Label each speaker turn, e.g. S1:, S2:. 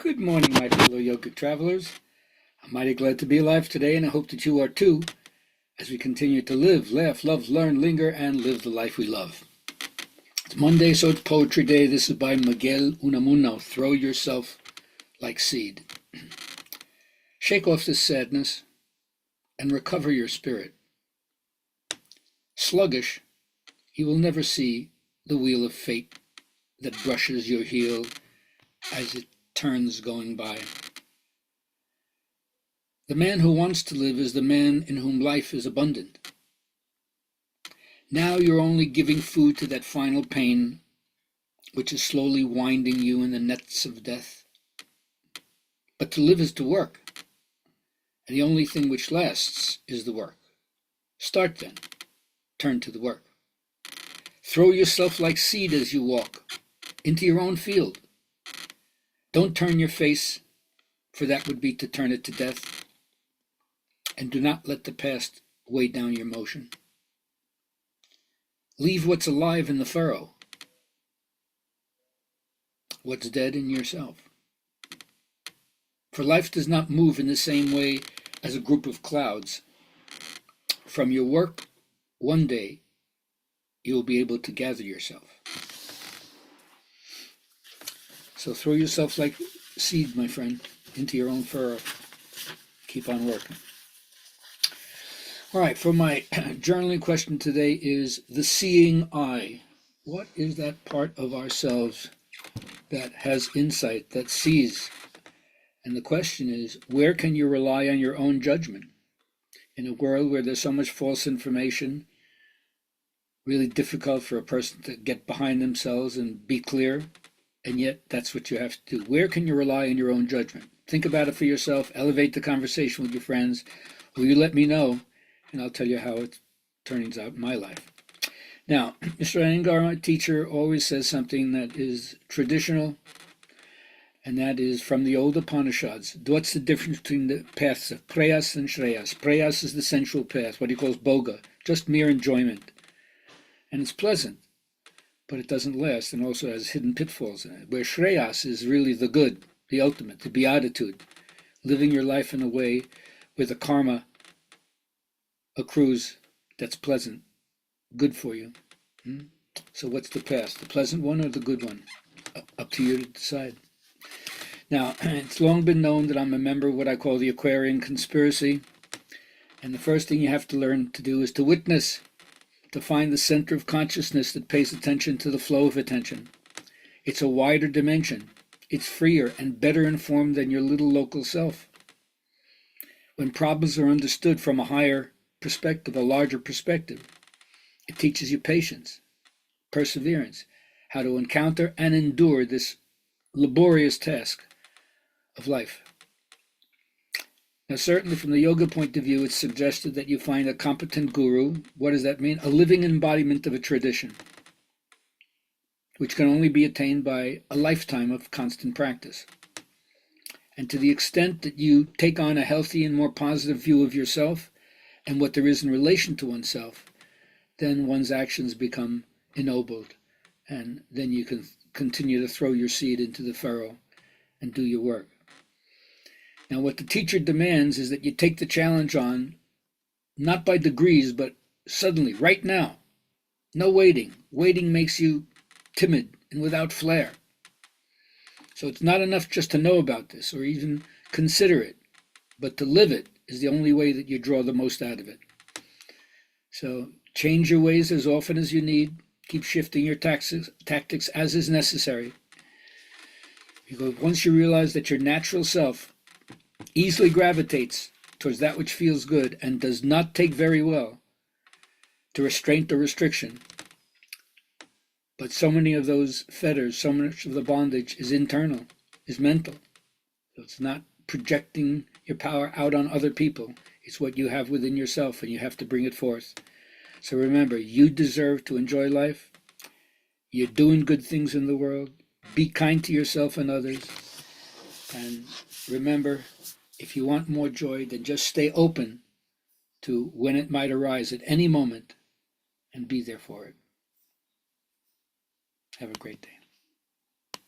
S1: Good morning, my fellow yogic travelers. I'm mighty glad to be alive today, and I hope that you are too, as we continue to live, laugh, love, learn, linger, and live the life we love. It's Monday, so it's Poetry Day. This is by Miguel Unamuno. Throw yourself like seed. Shake off this sadness and recover your spirit. Sluggish, you will never see the wheel of fate that brushes your heel as it turns going by. The man who wants to live is the man in whom life is abundant. Now you're only giving food to that final pain, which is slowly winding you in the nets of death. But to live is to work, and the only thing which lasts is the work. Start then. Turn to the work. Throw yourself like seed as you walk into your own field. Don't turn your face, for that would be to turn it to death. And do not let the past weigh down your motion. Leave what's alive in the furrow, what's dead in yourself. For life does not move in the same way as a group of clouds. From your work, one day, you will be able to gather yourself. So throw yourself like seed, my friend, into your own furrow. Keep on working. All right, for my journaling question today is the seeing eye. What is that part of ourselves that has insight, that sees? And the question is, where can you rely on your own judgment? In a world where there's so much false information, really difficult for a person to get behind themselves and be clear, and yet that's what you have to do. Where can you rely on your own judgment? Think about it for yourself. Elevate the conversation with your friends. Will you let me know? And I'll tell you how it turns out in my life. Now, Mr. Iyengar, my teacher, always says something that is traditional, and that is from the old Upanishads. What's the difference between the paths of prayas and shreyas? Prayas is the sensual path, what he calls boga, just mere enjoyment. And it's pleasant, but it doesn't last, and also has hidden pitfalls in it. Where shreyas is really the good, the ultimate, the beatitude, living your life in a way where the karma accrues that's pleasant, good for you. So what's the path? The pleasant one or the good one? Up to you to decide. Now, it's long been known that I'm a member of what I call the Aquarian conspiracy, and the first thing you have to learn to do is to witness, to find the center of consciousness that pays attention to the flow of attention. It's a wider dimension. It's freer and better informed than your little local self. When problems are understood from a higher perspective, a larger perspective, it teaches you patience, perseverance, how to encounter and endure this laborious task of life. Now, certainly from the yoga point of view, it's suggested that you find a competent guru. What does that mean? A living embodiment of a tradition, which can only be attained by a lifetime of constant practice. And to the extent that you take on a healthy and more positive view of yourself and what there is in relation to oneself, then one's actions become ennobled, and then you can continue to throw your seed into the furrow and do your work. Now, what the teacher demands is that you take the challenge on, not by degrees, but suddenly, right now. No waiting. Waiting makes you timid and without flair. So it's not enough just to know about this or even consider it, but to live it is the only way that you draw the most out of it. So change your ways as often as you need. Keep shifting your tactics as is necessary. Because once you realize that your natural self easily gravitates towards that which feels good and does not take very well to restraint or restriction, but so many of those fetters, so much of the bondage is internal, is mental. So it's not projecting your power out on other people. It's what you have within yourself, and you have to bring it forth. So remember, you deserve to enjoy life. You're doing good things in the world. Be kind to yourself and others. And remember, if you want more joy, then just stay open to when it might arise at any moment and be there for it. Have a great day.